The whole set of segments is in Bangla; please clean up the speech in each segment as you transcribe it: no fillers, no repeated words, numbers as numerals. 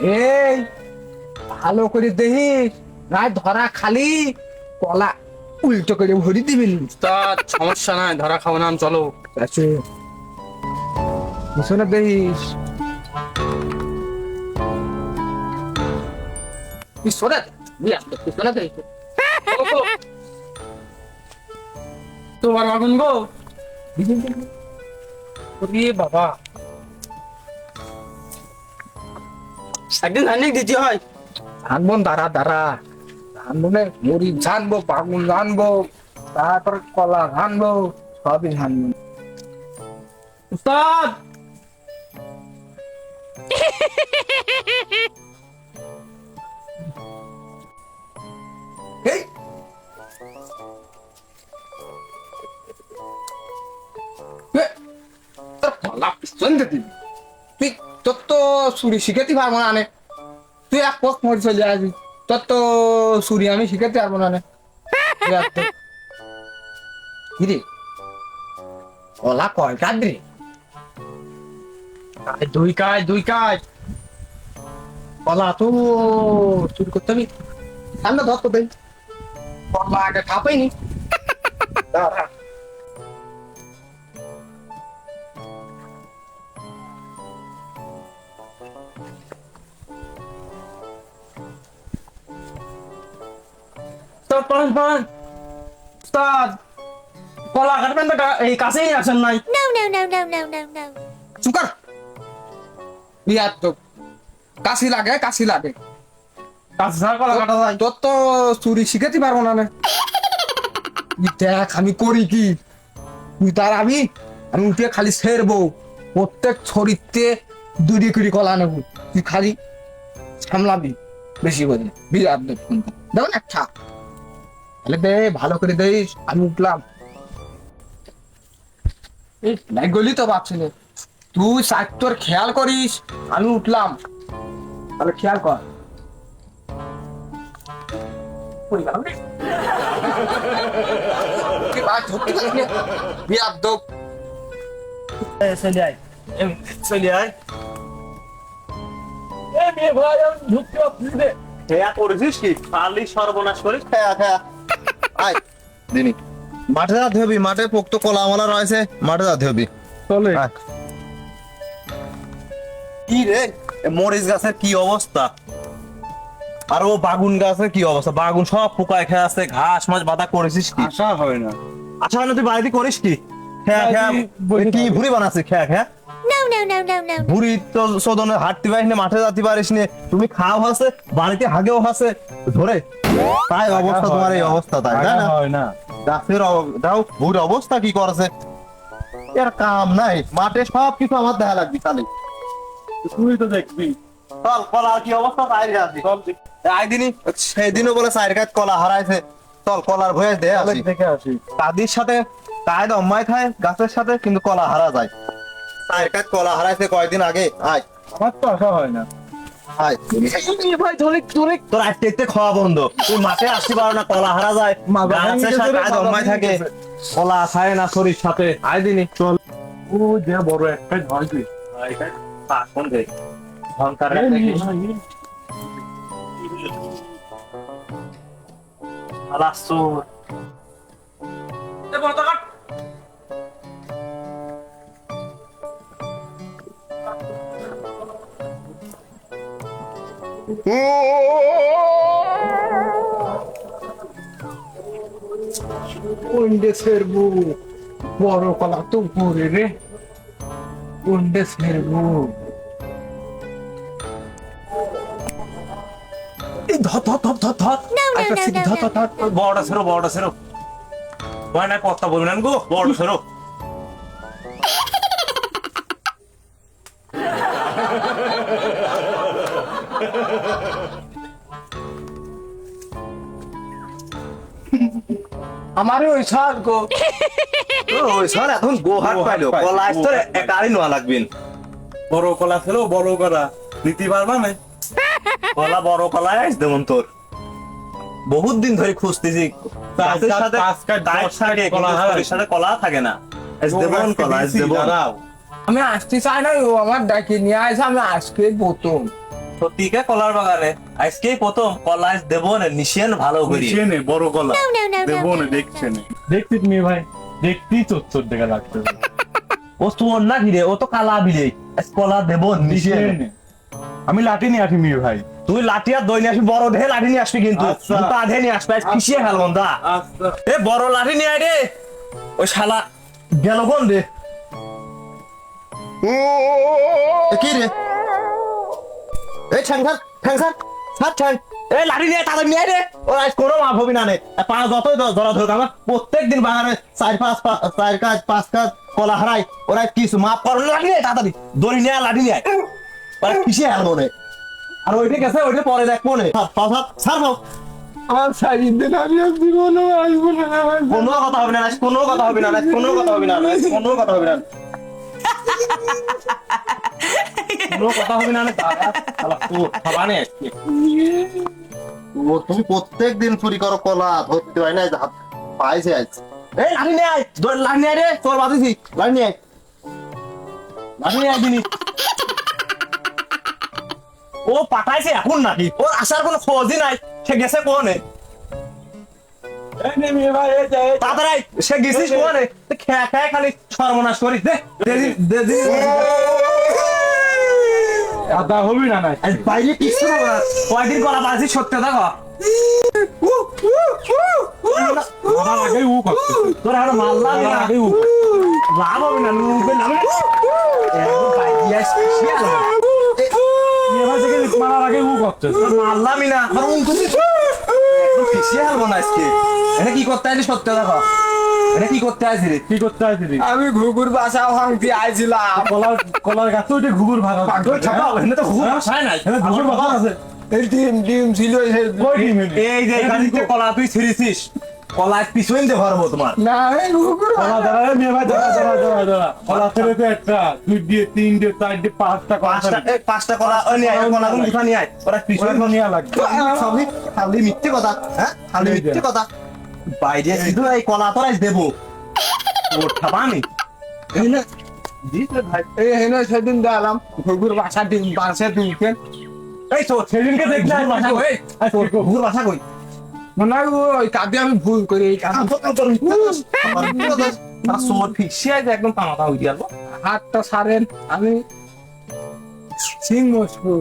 এই ভালো করে দেখিস না ধরা খালি কলা উল্টো করে ভরি দিবি। উস্তাদ সমস্যা নাই, ধরা খাবো না, চলো। আছে পিছনে দেখিস, পিছনে পিছনে দেখিস। তোমার আগুন গো। ওরে বাবা, একদিন ধান দিতে হয়। ধানবন দাঁড়া দাঁড়া, ধানবনে মরিচ ধানবো, বাগুন ধানবো, তারপর কলা ধানবো, সবই ধানবো। উস্তাদ এই এ, তোর কলা পিছনে দিবি তুই, তোর তো চুরি শিখাতে পারবো না নে। তুই এক পথ মরে চলে আসবি, তোর তো চুরি আমি শিখাতে পারবো না নে। কিরে কলা কয় কাজ রে? দুই কাজ, দুই কাজ। কলা তো চুরি করতে হবে, সামনে ধর তো দেই কলা আগে খাপাইনি। দাঁড়া উস্তাদ পান পান। উস্তাদ কলা কাটবেন তো এই কাছেই আসেন নাই। No, no, no, no, no, no, no. চুকার বিয়ার তো কাশি লাগে, কাশি লাগে। কাছে ছাড়া কলা কাটা যায়। তোর তো চুরি শিখাতে পারবো না নে। দেখ আমি করি কি, তুই তার আমি উঠে খালি সেরবো, প্রত্যেক ছড়িতে দুটি করে কলা নেবো, তুই খালি সামলাবি বেশি করে। বিরাট দেখুন দেখুন একটা তাহলে দে, ভালো করে দেস। আমি উঠলাম, এই লাইক গলি তো ভাবছি না, তুই তোর খেয়াল করিস। আমি উঠলাম, তাহলে খেয়াল কর। ওই গেলাম রে। কি বাত ধরতে পারিস না? বিরাট দোক। চলে আয়, চলে আয়। এ মেয়ে ভাই, আমি ঢুকতে পারছি না। খেয়া করেছিস কি? খালি সর্বনাশ করিস। খেয়া খেয়া আয় দিনি মাঠে যাতে হবি, মাঠে পোক্ত কলা মলা রয়েছে, মাঠে যাতে হবি। চলে। আয়। কি রে এ মরিচ গাছের কি অবস্থা, আর ও বাগুন গাছের কি অবস্থা? বাগুন সব পোকায় খেয়ে আছে, ঘাস মাছ বাধা করেছিস কি? আশা হয় না। আচ্ছা না তুই বাড়িতে করিস কি? খেয়া খেয়া কি ভুড়ি বানাচ্ছিস? খেয়া খেয়া No, no, no, no, no. ভুড়ি তো শোধনে হাঁটতে পারিস না, মাঠে যাতে পারিস না, তুমি খাও হাসে, বাড়িতে হাগেও হাসে ধরে, তাই অবস্থা তোমার এই অবস্থা, তাই না? হয় না। গাছের দাও ভুর অবস্থা কি করেছে, এর কাম নাই, মাঠে সব কিছু আমার দেখা লাগবে তাহলে। তুই তো দেখবি। চল কলা কি অবস্থা তাই আসবি। একদিনই সেদিনও বলে চার কাজ কলা হারাইছে, চল কলার ভয়ে দে আসি। দেখে আসি। দাদির সাথে কায়দ অম্মায় খায় গাছের সাথে, কিন্তু কলা হারা যায়। চার কাজ কলা হারাইছে কয়দিন আগে, আয় আমার তো আশা হয় না। আয়। ভাই ধরে ধরে তোর আজকে একটু খাওয়া বন্ধ, তুই মাঠে আসতে পারো না, কলা হারা যায়, গাছের সাথে কায়দ অম্মায় থাকে, কলা খায় না শরীর সাথে। আয় দিনই চল। ও যে বড় একটা ঝড়বি। এটা পাখন দেখ ঘন্টার আলাসুর। এ বড়টা কাট। কোন দেশের বউ, বড় কলা তো পরে রে। কোন দেশের বউ, এই ধর ধর ধর ধর ধর। No, no, একটা no, সিদ্ধি no, ধর no. ধর ধর। বড়টা ছেড়ো, বড়টা ছেড়ো, ভয় না কথা বলবেন গো, বড়টা ছেড়ো। আমারও ওই ছাড় গো। ওই স্যার এখন গোহাট পাইলো, কলা আসতে একারই নোয়া লাগবেন। বড় কলা ছিল, বড় কলা নিতে পারবা না। কলা বড় কলা আস দেবন তোর, বহুত দিন ধরে খুঁজতেছি, গাছের সাথে গায়ের সাথে কলা হারার সাথে কলা থাকে না। আজ দেবন কলা, আজ দেবন। আমি আসতে চাই না, ও আমার ডাকে নিয়ে আসে, আমি আজকে প্রথম সত্যিকে কলার বাগানে আজকেই প্রথম কলা আজ দেবো না নিশিয়ান ভালো করি চেনে বড় কলা No, no, no, no, দেবো না no, no, দেখছে no. না দেখছিস মেয়ে ভাই দেখতেই চোর দেখা লাগছে ও তোর না কিরে ও তো কালা বিলে আজ কলা দেবো নিশিয়ান চেনে। আমি লাঠি নিয়ে আসি মেয়ে ভাই তুই লাঠি আর দই নিয়ে আসবি বড় দেহে লাঠি নিয়ে আসবি কিন্তু আচ্ছা। দুটো আধে নিয়ে আসবি আজ পিছিয়ে খেলবো দা আচ্ছা এ বড় লাঠি নিয়ে আয় রে ওই শালা গেল কোন রে কি রে এই ঠ্যাং ছাড় ঠ্যাং এই লাঠি নিয়ে তাদের নিয়ে আয় রে ওর আজ কোনো মাপ হবি না নে পা যতই ধরা ধরুক আমার প্রত্যেকদিন বাগানে চার কাজ পাঁচ কাজ কলা হারাই ওরা কিছু মাপ করো লাঠি নিয়ে তাড়াতাড়ি দড়ি নিয়ে আয়, লাঠি নিয়ে আয়। ওরা পিছিয়ে খেলবো নে আর ওইটা গেছে ওইটা পরে দেখবো নে ছাড় আমার শাড়ির দিন আমি আর জীবনে আসবো না কোনো কথা হবে না আজ কোনো কথা হবে না আজ কোনো কথা হবে না আজ কোনো কথা হবে না কোনো কথা হবে না দাদা শালা তুই খাবা নে আজকে ও তুমি প্রত্যেক দিন চুরি করো কলা ধরতে হয় না হাত পাইছে আজ এই লাঠি নিয়ে আয় লাঠি নিয়ে আয় রে তোর বাদিছি লাঠি নিয়ে আয় লাঠি নিয়ে আয় দিনি ও পাঠাইছে এখন নাকি ওর আসার কোনো খোঁজই নাই সে গেছে কোনে এই নে মেয়ে ভাই এই যে তাড়াতাড়ি সে গেছিস কোনে খেয়া খেয়া খালি সর্বনাশ করিস দে আদা হবি না নাই আজ বাইরে কিছু না কয়দিন কলা পাচ্ছি সত্য দেখো আমার আগে উ করতে তোর আর মাল্লা আমার আগে উ লাভ হবে না নুবে নামে একদম বাইরে আসছিস মেয়ে ভাই থেকে মারার আগে উ করতে মারলামই না আমার উনকুনি একদম পিছিয়ে হারবো না আজকে এটা কি করতে আসলি সত্য দেখো এটা কি করতে আসলি রে কি করতে আছিস আমি ঘুঘুর বাসা ভাঙতে আইছিলাম কলার গাছে ওইটা ঘুঘুর ভাগা পাগল ছাপা এখানে তো ঘুম আসায় নাই এখানে ঘুঘুর ভাগা আছে এই ডিম ছিল কই ডিম এনে? এই যে এখানে যে কলা তুই ছিঁড়েছিস কলার পিছন দিয়ে ভরবো তোমার না এই ঘুঘুর কলা দাঁড়া রে মেয়ে ভাই দাঁড়া কলা ছেড়ে তো একটা দুই দিয়ে তিন দিয়ে চার দিয়ে পাঁচটা কলা পাঁচটা কলা ওই নিয়ে আয় কলা গুলো উঠা নিয়ে আয় ওরা পিছন ওরা নিয়ে লাগবে সবই খালি মিথ্যে কথা হ্যাঁ খালি এই যে। মিথ্যে কথা বাইরে শুধু এই কলা তো আজ দেবো ওর ঠাবানি দিতে ভাই এই হেন সেদিন দেখলাম ঘুঘুর বাসা ডিম বাসা ডিমকেন এই তো সেদিনকে দেখলে ঘুঘুর বাসা কই ঘুর বাসা কই মনে হয় ওই কাঁদে আমি ভুল করি এই কাঁদে সোর ফিক্সিয়া একদম পামাতা হয়ে গেল হাতটা সারেন আমি সিং মশবু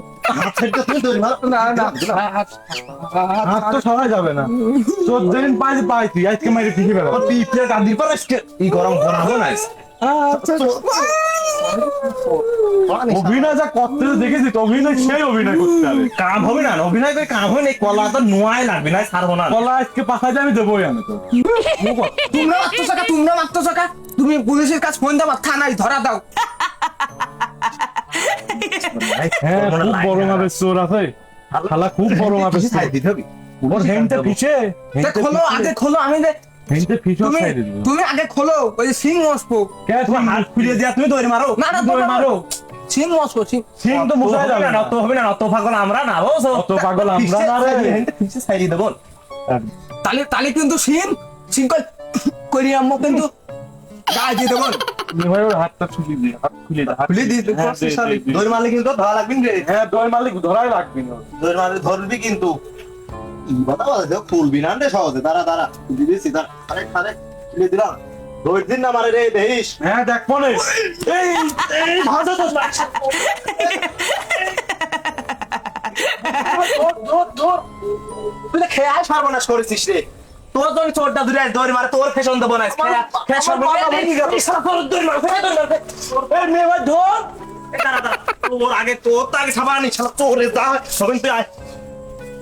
না না হাত তো সরাই যাবে না 14 দিন পাইছি আজকে মাইরে ঠিকই বেলা ওর পিপলে গাদির পর আজকে এই গরম গরম না অভিনয় যা করতে দেখেছি তো অভিনয় সেই অভিনয় করতে হবে কাম হবে না অভিনয় করে কাম হবে না কলা তো নোয়াই লাগবে না ছাড়বো না কলা আজকে পাঠাই আমি দেবোই আমি তো তোমরা মারতো চাকা তুমি পুলিশের কাছে ফোন দাও থানায় ধরা দাও হ্যাঁ খুব বড় মাপের চোর আছে শালা খুব বড় মাপের চোর দিতে হবে ওর হেনতে পিছে খোলো আগে খোলো আমি হেনতে পিছে তুমি সাইডে দিব তুমি আগে খোলো ওই সিং মশবু কে তুমি হাত খুলে দিয়া তুমি দৌড় মারো না না দৌড় মারো সিং মশবু সিং সিং তো মুছাই যাবে না অত হবে না অত পাগল আমরা না অত পাগল আমরা না রে। পিছে সাইড দেবো তালে তালে কিন্তু সিং সিং করি আম্মু কিন্তু গায়ে দিয়ে দেবো ভাই ওর হাতটা ছুটি দিয়ে হাত খুলে দে খুলে দিই দৌড় মারলে কিন্তু ধরা লাগবে রে হ্যাঁ দই মালিক ধরাই লাগবে না দৌড় মারলে ধরবি কিন্তু কথা বলছে খুলবি না রে সহজে দাঁড়া দাঁড়া দিদিছি দাঁড়া আরে আরে খুলে দিলাম দৌড় দিন না মারে রে দেখিস হ্যাঁ দেখ মনে এই এই ভাষা তো তুই খেয়াল সর্বনাশ করেছিস রে তোর জন্য চোরটা দূরে দৌড় মারে তোর ফেশন দেবো না খেয়া সর্বনাশ এই মেয়ে ভাই ধর দাঁড়া দাঁড়া তোর আগে তোর তো আগে সাবানি শালা চোরে যা সবেন তুই আয়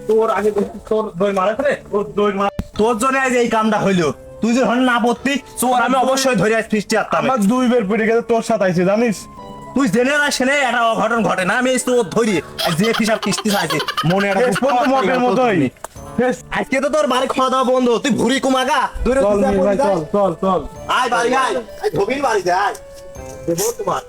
তোর আগে তোর দই মারে রে তোর দই মার তোর জন্য আজ এই কামটা হইলো তুই যে হন না পড়তি চোর আমি অবশ্যই ধরে আজ ফিস্টি আত্মাম আমার দুই বের পড়ে গেছে তোর সাথে আইছে জানিস তুই জেনে না শুনে একটা অঘটন ঘটে না আমি তোর ধরি যে হিসাব কিস্তি চাইছে মনে একটা শেষ পর্যন্ত মগের মতোই আজকে তো তোর বাড়ি খাওয়া দাওয়া বন্ধ তুই ভুরি কুমাগা চল মেয়ে ভাই চল চল চল আয় বাড়ি আয় ধবির বাড়িতে আয় দেবো তোমার